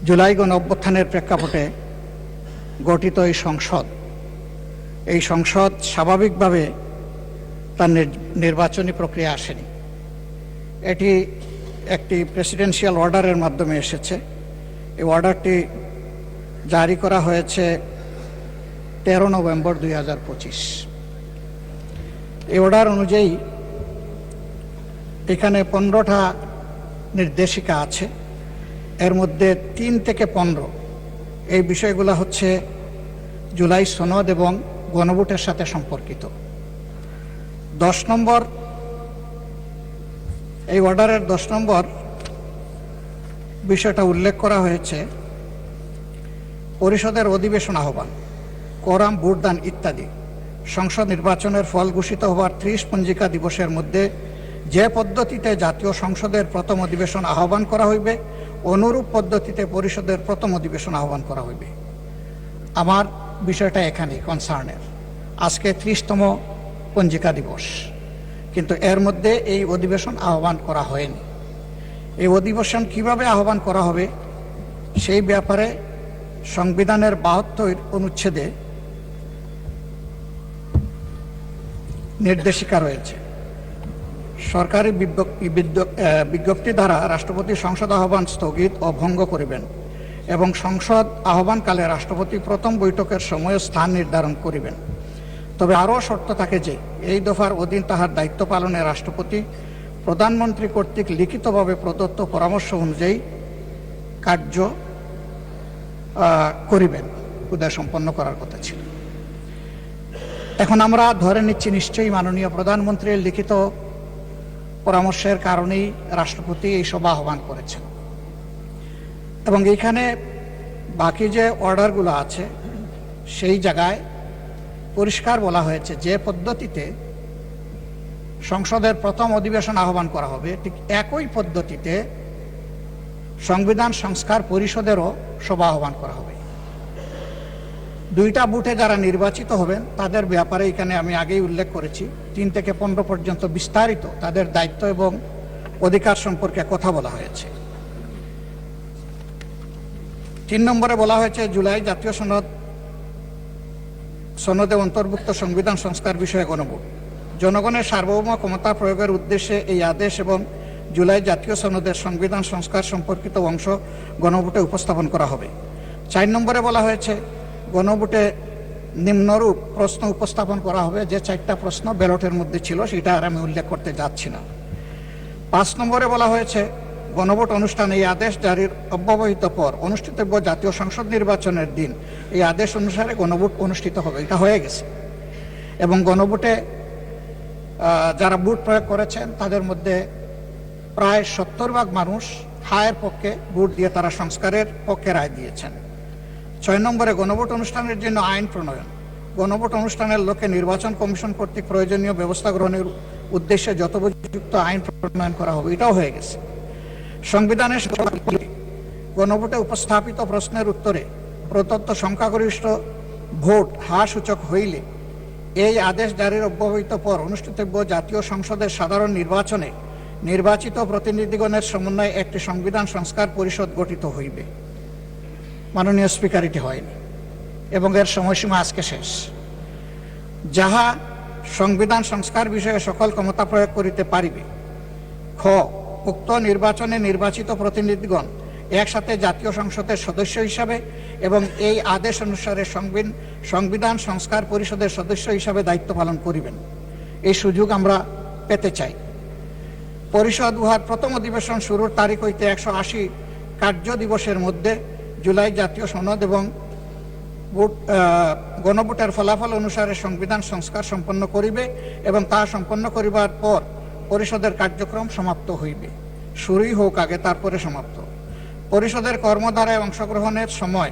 জুলাই গণ অভ্যুত্থানের প্রেক্ষাপটে গঠিত এই সংসদ স্বাভাবিকভাবে তার নির্বাচনী প্রক্রিয়া আসেনি। এটি একটি প্রেসিডেন্সিয়াল অর্ডারের মাধ্যমে এসেছে। এই অর্ডারটি জারি করা হয়েছে 13 নভেম্বর 2025। এই অর্ডার অনুযায়ী এখানে 15টা নির্দেশিকা আছে। এর মধ্যে 3 থেকে 15 এই বিষয়গুলো হচ্ছে জুলাই সনদ এবং গণভোটের সাথে সম্পর্কিত। 10 নম্বর এই অর্ডারের 10 নম্বর বিষয়টা উল্লেখ করা হয়েছে পরিষদের অধিবেশন আহ্বান, কোরাম, ভোটদান ইত্যাদি সংসদ নির্বাচনের ফল ঘোষিত হওয়ার 30 পঞ্জিকা দিবসের মধ্যে যে পদ্ধতিতে জাতীয় সংসদের প্রথম অধিবেশন আহ্বান করা হইবে অনুরূপ পদ্ধতিতে পরিষদের প্রথম অধিবেশন আহ্বান করা হইবে। আমার বিষয়টা এখানেই কনসার্নের। আজকে 30তম পঞ্জিকা দিবস, কিন্তু এর মধ্যে এই অধিবেশন আহ্বান করা হয়নি। এই অধিবেশন কিভাবে আহ্বান করা হবে সেই ব্যাপারে সংবিধানের 72 অনুচ্ছেদে নির্দেশিকা রয়েছে। সরকারি বিজ্ঞপ্তি দ্বারা রাষ্ট্রপতি সংসদ আহ্বান স্থগিত ও ভঙ্গ করিবেন এবং সংসদ আহ্বানকালে রাষ্ট্রপতি প্রথম বৈঠকের সময় স্থান নির্ধারণ করিবেন। তবে আরও শর্ত থাকে যে এই দফার অধীন তাহার দায়িত্ব পালনে রাষ্ট্রপতি প্রধানমন্ত্রী কর্তৃক লিখিতভাবে প্রদত্ত পরামর্শ অনুযায়ী কার্য করিবেন। উদয় সম্পন্ন করার কথা ছিল। এখন আমরা ধরে নিচ্ছি নিশ্চয়ই মাননীয় প্রধানমন্ত্রীর লিখিত পরামর্শের কারণেই রাষ্ট্রপতি এই সভা আহ্বান করেছেন। এবং এইখানে বাকি যে অর্ডারগুলো আছে সেই জায়গায় পরিষ্কার বলা হয়েছে যে পদ্ধতিতে সংসদের প্রথম অধিবেশন আহ্বান করা হবে ঠিক একই পদ্ধতিতে সংবিধান সংস্কার পরিষদেরও সভা আহ্বান করা হবে। 2টা বুথে যারা নির্বাচিত হবেন তাদের ব্যাপারে এখানে আমি আগেই উল্লেখ করেছি 3 থেকে 15 পর্যন্ত বিস্তারিত তাদের দায়িত্ব এবং অধিকার সম্পর্কে কথা বলা হয়েছে। 3 নম্বরে বলা হয়েছে জুলাই জাতীয় সনদে অন্তর্ভুক্ত সংবিধান সংস্কার বিষয়ে গণভোট। জনগণের সার্বভৌম ক্ষমতা প্রয়োগের উদ্দেশ্যে এই আদেশ এবং জুলাই জাতীয় সনদের সংবিধান সংস্কার সম্পর্কিত অংশ গণভোটে উপস্থাপন করা হবে। 4 নম্বরে বলা হয়েছে গণভোটে নিম্নরূপ প্রশ্ন উপস্থাপন করা হবে। যে 4টা প্রশ্ন ব্যালটের মধ্যে ছিল সেটা আর আমি উল্লেখ করতে যাচ্ছি না। 5 নম্বরে বলা হয়েছে গণভোট অনুষ্ঠান এই আদেশ জারির অব্যবহিত পর অনুষ্ঠিতব্য জাতীয় সংসদ নির্বাচনের দিন এই আদেশ অনুসারে গণভোট অনুষ্ঠিত হবে। এটা হয়ে গেছে এবং গণভোটে যারা ভোট প্রয়োগ করেছেন তাদের মধ্যে প্রায় 70% মানুষ হায়ের পক্ষে ভোট দিয়ে তারা সংস্কারের পক্ষে রায় দিয়েছেন। 6 নম্বরে গণভোট অনুষ্ঠানের জন্য আইন প্রণয়ন। গণভোট অনুষ্ঠানের লক্ষ্যে নির্বাচন কমিশন কর্তৃক প্রয়োজনীয় ব্যবস্থা গ্রহণের উদ্দেশ্যে যথোপযুক্ত আইন প্রণয়ন করা হবে। এটাও হয়ে গেছে। সংবিধানের গণভোটে উপস্থাপিত প্রশ্নের উত্তরে প্রদত্ত সংখ্যাগরিষ্ঠ ভোট হ্রাস সূচক হইলে এই আদেশ জারির অব্যবহিত পর অনুষ্ঠিতব্য জাতীয় সংসদের সাধারণ নির্বাচনে নির্বাচিত প্রতিনিধিগণের সমন্বয়ে একটি সংবিধান সংস্কার পরিষদ গঠিত হইবে। মাননীয় স্পিকার, এটি হয়নি এবং এর সময়সীমা আজকে শেষ। যাহা সংবিধান সংস্কার বিষয়ে সকল ক্ষমতা প্রয়োগ করিতে পারিবে। খ, উক্ত নির্বাচনে নির্বাচিত প্রতিনিধিগণ একসাথে জাতীয় সংসদের সদস্য হিসাবে এবং এই আদেশ অনুসারে সংবিধান সংস্কার পরিষদের সদস্য হিসাবে দায়িত্ব পালন করিবেন। এই সুযোগ আমরা পেতে চাই। পরিষদ উহার প্রথম অধিবেশন শুরুর তারিখ হইতে 180 কার্য দিবসের মধ্যে জুলাই জাতীয় সনদ এবং গণভোটের ফলাফল অনুসারে সংবিধান সংস্কার সম্পন্ন করিবে এবং তা সম্পন্ন করিবার পর পরিষদের কার্যক্রম সমাপ্ত হইবে। শুরুই হোক আগে, তারপরে সমাপ্ত। পরিষদের কর্মধারায় অংশগ্রহণের সময়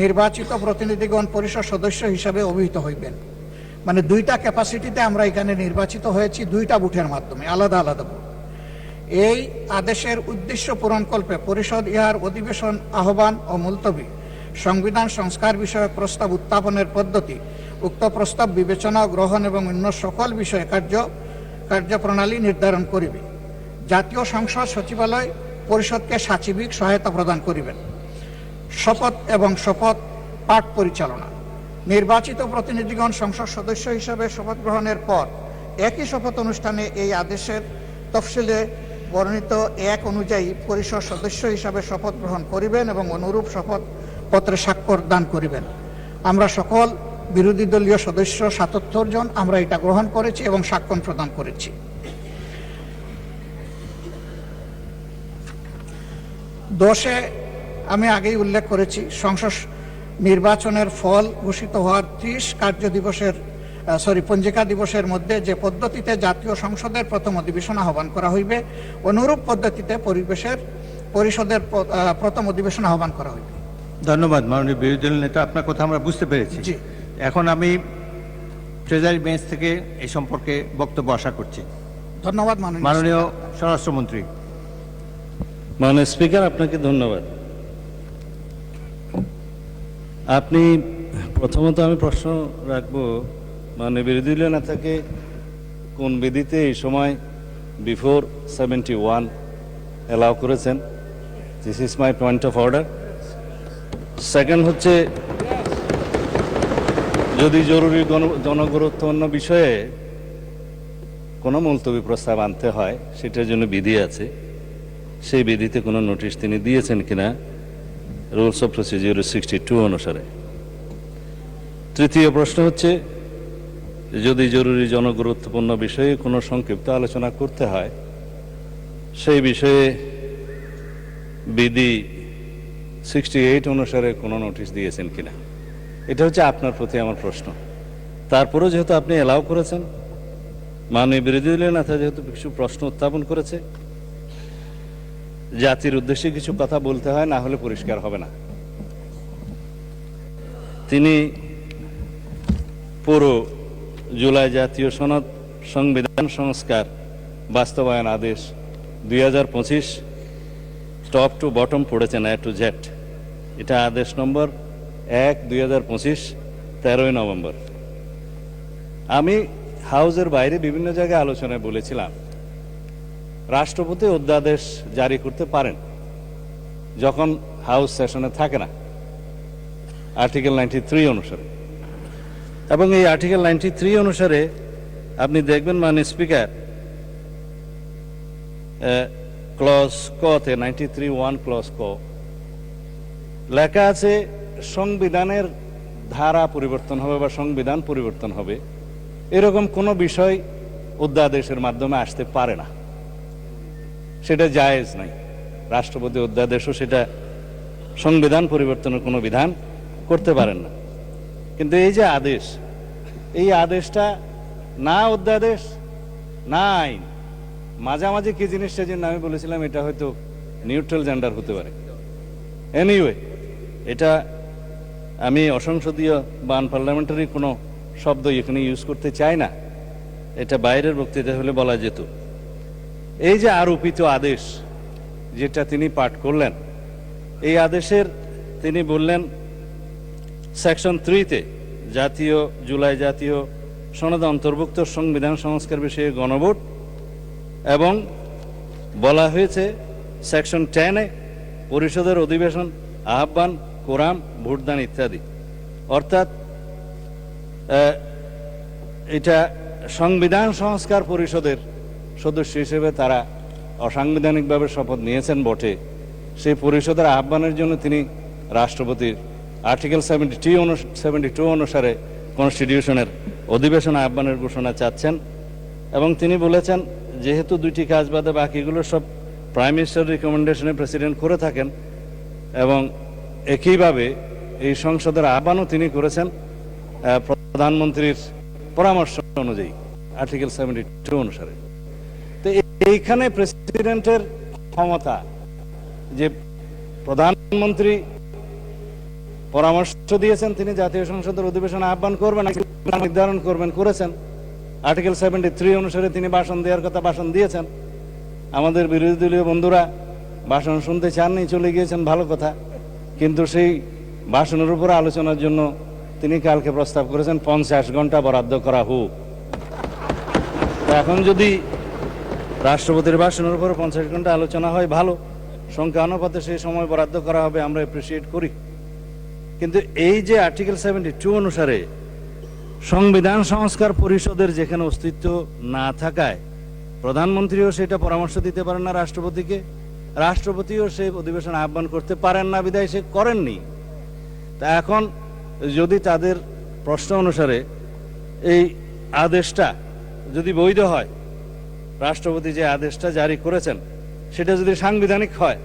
নির্বাচিত প্রতিনিধিগণ পরিষদ সদস্য হিসাবে অভিহিত হইবেন। মানে 2টা ক্যাপাসিটিতে আমরা এখানে নির্বাচিত হয়েছি, 2টা বুথের মাধ্যমে, আলাদা আলাদা বুথ। এই আদেশের উদ্দেশ্য পূরণকল্পে পরিষদ ইহার অধিবেশন আহ্বান ও মুলতবি, সংবিধান সংস্কার বিষয়ক প্রস্তাব উত্থাপনের পদ্ধতি, উক্ত প্রস্তাব বিবেচনা গ্রহণ এবং অন্য সকল বিষয়ে কার্যপ্রণালী নির্ধারণ করিবে। জাতীয় সংসদ সচিবালয় পরিষদকে সাচিবিক সহায়তা প্রদান করিবেন। শপথ এবং শপথ পাঠ পরিচালনা। নির্বাচিত প্রতিনিধিগণ সংসদ সদস্য হিসাবে শপথ গ্রহণের পর একই শপথ অনুষ্ঠানে এই আদেশের তফসিলে বর্ণিত এক অনুযায়ী পরিষদ সদস্য হিসাবে শপথ গ্রহণ করিবেন এবং অনুরূপ শপথ পত্রে স্বাক্ষর দান করিবেন। আমরা সকল বিরোধী দলীয় সদস্য ৭৭ জন আমরা এটা গ্রহণ করেছি এবং স্বাক্ষর প্রদান করেছি। দশে আমি আগেই উল্লেখ করেছি সংসদ নির্বাচনের ফল ঘোষিত হওয়ার ৩০ পঞ্জিকা দিবসের মধ্যে যে পদ্ধতিতে জাতীয় সংসদের প্রথম অধিবেশন আহ্বান করা হইবে অনুরূপ পদ্ধতিতে পরিষদের প্রথম অধিবেশন আহ্বান করা হইবে। ধন্যবাদ মাননীয় বিরোধী দল নেতা, আপনার কথা আমরা বুঝতে পেরেছি। জি, এখন আমি ট্রেজারি বেঞ্চ থেকে এই সম্পর্কে বক্তব্য আশা করছি। ধন্যবাদ মাননীয় স্বরাষ্ট্রমন্ত্রী। মাননীয় স্পিকার, আপনাকে ধন্যবাদ। আপনি প্রথমত আমি প্রশ্ন রাখবো, মাননীয় বিরোধী দলীয় নেতাকে কোন বিধিতে এই সময় বিফোর 71 অ্যালাউ করেছেন? This is my point of order. Second হচ্ছে, যদি জরুরি জনগুরুত্বপূর্ণ বিষয়ে কোনো মুলতবি প্রস্তাব আনতে হয় সেটার জন্য বিধি আছে, সেই বিধিতে কোনো নোটিশ তিনি দিয়েছেন কিনা রুলস অফ প্রসিডিউর 62 অনুসারে। তৃতীয় প্রশ্ন হচ্ছে, যদি জরুরি জনগুরুত্বপূর্ণ বিষয়ে কোনো সংক্ষিপ্ত আলোচনা করতে হয় সেই বিষয়ে বিধি 68 অনুসারে কোনো নোটিশ দিয়েছেন কিনা, এটা হচ্ছে আপনার প্রতি আমার প্রশ্ন। তারপরেও যেহেতু আপনি এলাও করেছেন, মাননীয় বিরোধী দলীয় নেতা যেহেতু কিছু প্রশ্ন উত্থাপন করেছে, জাতির উদ্দেশ্যে কিছু কথা বলতে হয়, না হলে পরিষ্কার হবে না। তিনি পুরো জুলাই জাতীয় সনদ সংবিধান সংস্কার বাস্তবায়ন আদেশ 2025 টপ টু বটম পড়েছেন, এ টু জেড। এটা আদেশ নম্বর 1/2025, 13 নভেম্বর। আমি হাউসের বাইরে বিভিন্ন জায়গায় আলোচনায় বলেছিলাম, রাষ্ট্রপতি অধ্যাদেশ জারি করতে পারেন যখন হাউস সেশনে থাকে না, আর্টিকেল 93 অনুসারে। এবং এই আর্টিকেল 93 অনুসারে আপনি দেখবেন মাননীয় স্পিকার, ক্লজ কতে 93(1) ক্লজ ক লেখা আছে, সংবিধানের ধারা পরিবর্তন হবে বা সংবিধান পরিবর্তন হবে এরকম কোনো বিষয় অধ্যাদেশের মাধ্যমে আসতে পারে না, সেটা জায়েজ নাই। রাষ্ট্রপতি অধ্যাদেশও সেটা সংবিধান পরিবর্তনের কোনো বিধান করতে পারেন না। কিন্তু এই যে আদেশ, এই আদেশটা না অধ্যাদেশ না আইন, মাঝামাঝি কি জিনিস, সেজন্য আমি বলেছিলাম এটা হয়তো নিউট্রাল জেন্ডার হতে পারে। এনিওয়ে, এটা আমি অসংসদীয় বা আনপার্লামেন্টারি কোনো শব্দ এখানে ইউজ করতে চাই না, এটা বাইরের বক্তৃতা হলে বলা যেত। এই যে আরোপিত আদেশ যেটা তিনি পাঠ করলেন, এই আদেশের তিনি বললেন সেকশন 3-তে জুলাই জাতীয় সনদে অন্তর্ভুক্ত সংবিধান সংস্কার বিষয়ে গণভোট, এবং বলা হয়েছে সেকশন 10-এ পরিষদের অধিবেশন আহ্বান, কোরাম, ভোটদান ইত্যাদি। অর্থাৎ এটা সংবিধান সংস্কার পরিষদের সদস্য হিসেবে তারা অসাংবিধানিকভাবে শপথ নিয়েছেন বটে, সেই পরিষদের আহ্বানের জন্য তিনি রাষ্ট্রপতির আর্টিকেল 72 অনুসারে কনস্টিটিউশনের অধিবেশন আহ্বানের ঘোষণা চাচ্ছেন। এবং তিনি বলেছেন, যেহেতু দুইটি কাজ বাদে বাকিগুলো সব প্রাইম মিনিস্টার রিকমেন্ডেশনে প্রেসিডেন্ট করে থাকেন, এবং একইভাবে এই সংসদের আহ্বানও তিনি করেছেন প্রধানমন্ত্রীর পরামর্শ অনুযায়ী আর্টিকেল 72 অনুসারে। তো এইখানে প্রেসিডেন্টের ক্ষমতা যে প্রধানমন্ত্রী পরামর্শ দিয়েছেন, তিনি জাতীয় সংসদের অধিবেশন আহ্বান করবেন, নির্ধারণ করবেন, করেছেন। আর্টিকেল 73 অনুসারে তিনি ভাষণ দেওয়ার কথা ভাষণ দিয়েছেন। আমাদের বিরোধী দলীয় বন্ধুরা ভাষণ শুনতে চাননি, চলে গিয়েছেন, ভালো কথা। কিন্তু সেই ভাষণের উপর আলোচনার জন্য তিনি কালকে প্রস্তাব করেছেন 50 ঘন্টা বরাদ্দ করা হোক। এখন যদি রাষ্ট্রপতির ভাষণের উপর 50 ঘন্টা আলোচনা হয় ভালো, সংখ্যা অনুপাতে সেই সময় বরাদ্দ করা হবে, আমরা অ্যাপ্রিসিয়েট করি। কিন্তু এই যে আর্টিকেল 72 অনুসারে সংবিধান সংস্কার পরিষদের যেখানে অস্তিত্ব না থাকায় প্রধানমন্ত্রীও সেটা পরামর্শ দিতে পারেন না রাষ্ট্রপতিকে, রাষ্ট্রপতিও সেই অধিবেশন আহ্বান করতে পারেন না, বিধায় সে করেননি। তা এখন যদি তাদের প্রশ্ন অনুসারে এই আদেশটা যদি বৈধ হয়, রাষ্ট্রপতি যে আদেশটা জারি করেছেন সেটা যদি সাংবিধানিক হয়,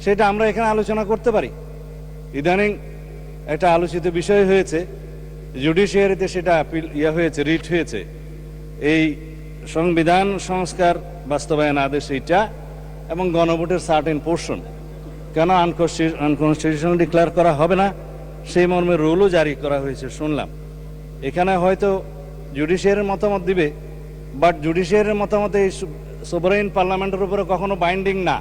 সেটা আমরা এখানে আলোচনা করতে পারি। ইদানিং একটা আলোচিত বিষয় হয়েছে, জুডিশিয়ারিতে সেটা আপিল হয়েছে, রিট হয়েছে, এই সংবিধান সংস্কার বাস্তবায়ন আদেশ এইটা এবং গণভোটের সার্টেন পোর্শন কেন আনকনস্টিটিউশনাল ডিক্লেয়ার করা হবে না, সেই মর্মে রুলও জারি করা হয়েছে শুনলাম। এখানে হয়তো জুডিশিয়ারির মতামত দিবে, বাট জুডিশিয়ারির মতামত এই সোভারেইন পার্লামেন্টের উপরে কখনো বাইন্ডিং না।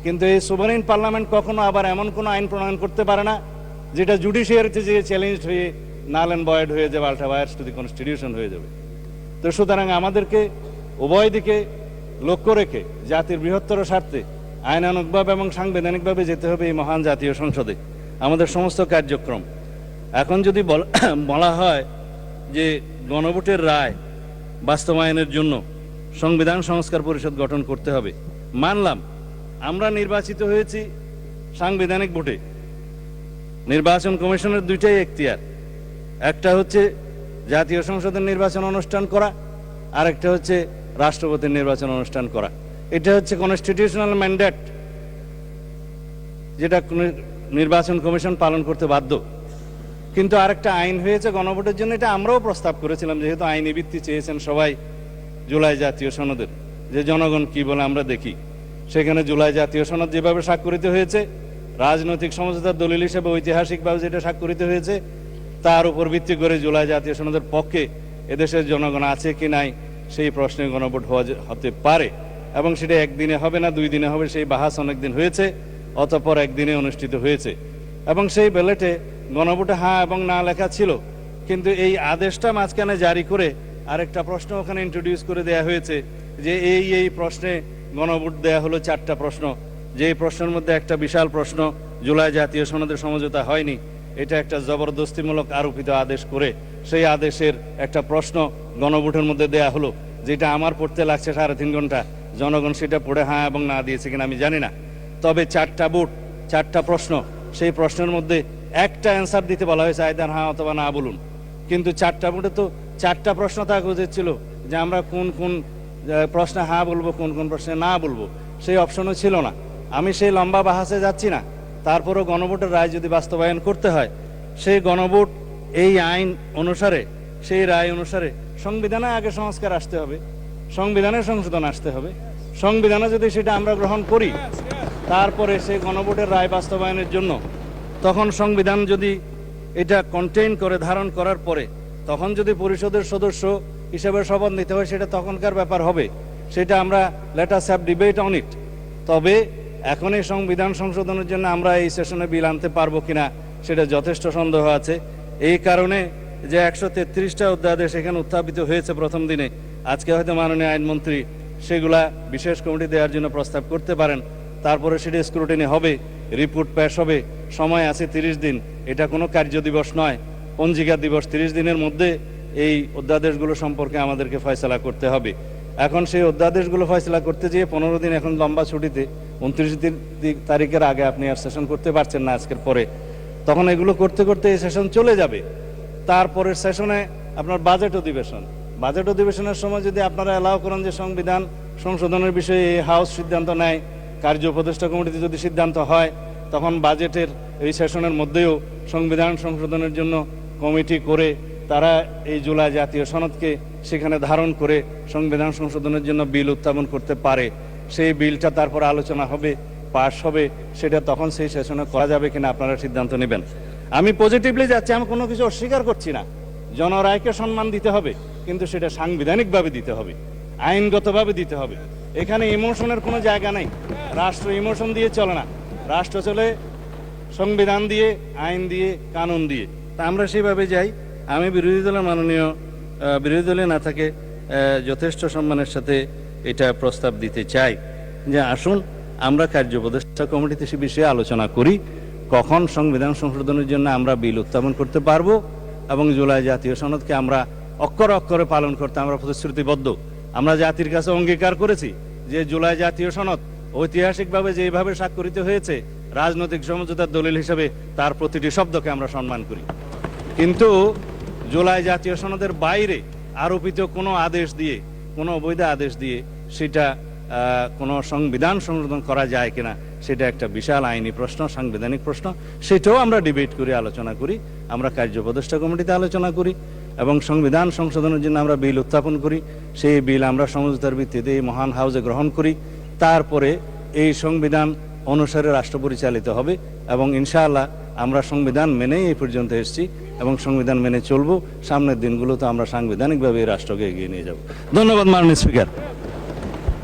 কিন্তু এই সোভারেইন পার্লামেন্ট কখনো আবার এমন কোনো আইন প্রণয়ন করতে পারে না যেটা জুডিশিয়ারিতে যে চ্যালেঞ্জ হয়ে নাল অ্যান্ড ভয়েড হয়ে যাবে, আল্ট্রাভায়ার্স টু দি কনস্টিটিউশন হয়ে যাবে। তো সুতরাং আমাদেরকে উভয় দিকে লক্ষ্য রেখে জাতির বৃহত্তর স্বার্থে আইনানুগভাবে এবং সাংবিধানিকভাবে যেতে হবে এই মহান জাতীয় সংসদে আমাদের সমস্ত কার্যক্রম। এখন যদি বলা হয় যে গণভোটের রায় বাস্তবায়নের জন্য সংবিধান সংস্কার পরিষদ গঠন করতে হবে, মানলাম আমরা নির্বাচিত হয়েছি সাংবিধানিক ভোটে। নির্বাচন কমিশনের দুইটাই এখতিয়ার, একটা হচ্ছে জাতীয় সংসদের নির্বাচন অনুষ্ঠান করা, আর একটা হচ্ছে রাষ্ট্রপতির নির্বাচন অনুষ্ঠান করা। এটা হচ্ছে কনস্টিটিউশনাল ম্যান্ডেট, যেটা নির্বাচন কমিশন পালন করতে বাধ্য। কিন্তু আরেকটা আইন হয়েছে গণভোটের জন্য, এটা আমরাও প্রস্তাব করেছিলাম, যেহেতু আইনি ভিত্তি চেয়েছেন সবাই জুলাই জাতীয় সনদের, যে জনগণ কি বলে আমরা দেখি। সেখানে জুলাই জাতীয় সনদ যেভাবে স্বাক্ষরিত হয়েছে, রাজনৈতিক সমঝোতার দলিল হিসেবে ঐতিহাসিকভাবে যেটা স্বাক্ষরিত হয়েছে, তার উপর ভিত্তি করে জুলাই জাতীয় সনদের পক্ষে এদেশের জনগণ আছে কি নাই সেই প্রশ্নে গণভোট হতে পারে, এবং সেটা একদিনে হবে না, 2 দিনে হবে। সেই বাহাস অনেকদিন হয়েছে, অতঃপর একদিনে অনুষ্ঠিত হয়েছে। এবং সেই ব্যালটে গণভোটে হ্যাঁ এবং না লেখা ছিল, কিন্তু এই আদেশটা মাঝখানে জারি করে আরেকটা প্রশ্ন ওখানে ইন্ট্রোডিউস করে দেয়া হয়েছে যে এই প্রশ্নে গণভোট দেয়া হলো 4টা প্রশ্ন, যেই প্রশ্নের মধ্যে একটা বিশাল প্রশ্ন জুলাই জাতীয় সনদের সমঝোতা হয়নি, এটা একটা জবরদস্তিমূলক আরোপিত আদেশ করে সেই আদেশের একটা প্রশ্ন গণভোটের মধ্যে দেয়া হলো, যেটা আমার পড়তে লাগছে 3.5 ঘন্টা। জনগণ সেটা পড়ে হ্যাঁ এবং না দিয়েছে কিনা আমি জানি না। তবে 4টা ভোট, 4টা প্রশ্ন, সেই প্রশ্নের মধ্যে একটা অ্যান্সার দিতে বলা হয়েছে, আইদার হ্যাঁ অথবা না বলুন। কিন্তু 4টা ভোটে তো 4টা প্রশ্ন থাকা উচিত ছিল যে আমরা কোন কোন প্রশ্নে হ্যাঁ বলবো, কোন কোন প্রশ্নে না বলবো, সেই অপশনও ছিল না। আমি সেই লম্বা বাহাসে যাচ্ছি না, তারপরও গণভোটের রায় যদি বাস্তবায়ন করতে হয়, সেই গণভোট এই আইন অনুসারে, সেই রায় অনুসারে সংবিধানে আগে সংস্কার আসতে হবে, সংবিধানের সংশোধন আসতে হবে। সংবিধানে যদি সেটা আমরা গ্রহণ করি, তারপরে সেই গণভোটের রায় বাস্তবায়নের জন্য তখন সংবিধান যদি এটা কন্টেইন করে, ধারণ করার পরে তখন যদি পরিষদের সদস্য হিসেবে শপথ নিতে হয়, সেটা তখনকার ব্যাপার হবে। সেটা আমরা let us have debate on it. তবে এখন এই সংবিধান সংশোধনের জন্য আমরা এই সেশনে বিল আনতে পারবো কিনা সেটা যথেষ্ট সন্দেহ আছে। এই কারণে যে 133টা অধ্যাদেশ এখানে উত্থাপিত হয়েছে প্রথম দিনে, আজকে হয়তো মাননীয় আইনমন্ত্রী সেগুলা বিশেষ কমিটি দেওয়ার জন্য প্রস্তাব করতে পারেন। তারপরে সেটা স্ক্রুটিনি হবে, রিপোর্ট পেশ হবে, সময় আছে 30 দিন। এটা কোনো কার্য দিবস নয়, পঞ্জিকা দিবস। 30 দিনের মধ্যে এই অধ্যাদেশগুলো সম্পর্কে আমাদেরকে ফয়সলা করতে হবে। এখন সেই অধ্যাদেশগুলো ফয়সলা করতে যেয়ে 15 দিন এখন লম্বা ছুটিতে, 29 তারিখের আগে আপনি আর সেশন করতে পারছেন না আজকের পরে, তখন এগুলো করতে করতে এই সেশন চলে যাবে। তারপরের সেশনে আপনার বাজেট অধিবেশন, বাজেট অধিবেশনের সময় যদি আপনারা অ্যালাউ করেন যে সংবিধান সংশোধনের বিষয়ে এই হাউস সিদ্ধান্ত নেয়, কার্য উপদেষ্টা কমিটিতে যদি সিদ্ধান্ত হয়, তখন বাজেটের এই সেশনের মধ্যেও সংবিধান সংশোধনের জন্য কমিটি করে তারা এই জুলাই জাতীয় সনদকে সেখানে ধারণ করে সংবিধান সংশোধনের জন্য বিল উত্থাপন করতে পারে। সেই বিলটা তারপর আলোচনা হবে, পাশ হবে, সেটা তখন সেই সেশনে করা যাবে কিনা আপনারা সিদ্ধান্ত নেবেন। আমি পজিটিভলি যাচ্ছি, আমি কোনো কিছু অস্বীকার করছি না। জনরায়কে সম্মান দিতে হবে, কিন্তু সেটা সাংবিধানিকভাবে দিতে হবে, আইনগতভাবে দিতে হবে। এখানে ইমোশনের কোনো জায়গা নেই। রাষ্ট্র ইমোশন দিয়ে চলে না, রাষ্ট্র চলে সংবিধান দিয়ে, আইন দিয়ে, কানুন দিয়ে। তা আমরা সেইভাবে যাই। আমি বিরোধী দলে না থাকে যথেষ্ট সম্মানের সাথে এটা প্রস্তাব দিতে চাই যে আসুন আমরা কার্য উপদেষ্টা কমিটিতে সে বিষয়ে আলোচনা করি কখন সংবিধান সংশোধনের জন্য আমরা বিল উত্থাপন করতে পারবো এবং জুলাই জাতীয় সনদকে আমরা অক্ষরে অক্ষরে পালন করতে আমরা প্রতিশ্রুতিবদ্ধ। আমরা জাতির কাছে অঙ্গীকার করেছি যে জুলাই জাতীয় সনদ ঐতিহাসিকভাবে যেভাবে স্বাক্ষরিত হয়েছে রাজনৈতিক সমঝোতার দলিল হিসেবে তার প্রতিটি শব্দকে আমরা সম্মান করি। কিন্তু জুলাই জাতীয় সনদের বাইরে আরোপিত কোনো আদেশ দিয়ে, কোনো অবৈধ আদেশ দিয়ে সেটা কোনো সংবিধান সংশোধন করা যায় কিনা সেটা একটা বিশাল আইনি প্রশ্ন, সাংবিধানিক প্রশ্ন। সেটাও আমরা ডিবেট করি, আলোচনা করি, আমরা কার্য উপদেষ্টা কমিটিতে আলোচনা করি এবং সংবিধান সংশোধনের জন্য আমরা বিল উত্থাপন করি। সেই বিল আমরা সমঝোতার ভিত্তিতে এই মহান হাউজে গ্রহণ করি। তারপরে এই সংবিধান অনুসারে রাষ্ট্র পরিচালিত হবে এবং ইনশাআল্লাহ আমরা সংবিধান মেনেই এই পর্যন্ত এসেছি এবং সংবিধান মেনে চলবো। সামনের দিনগুলোতে আমরা সাংবিধানিকভাবে এই রাষ্ট্রকে এগিয়ে নিয়ে যাব। ধন্যবাদ মাননীয় স্পিকার।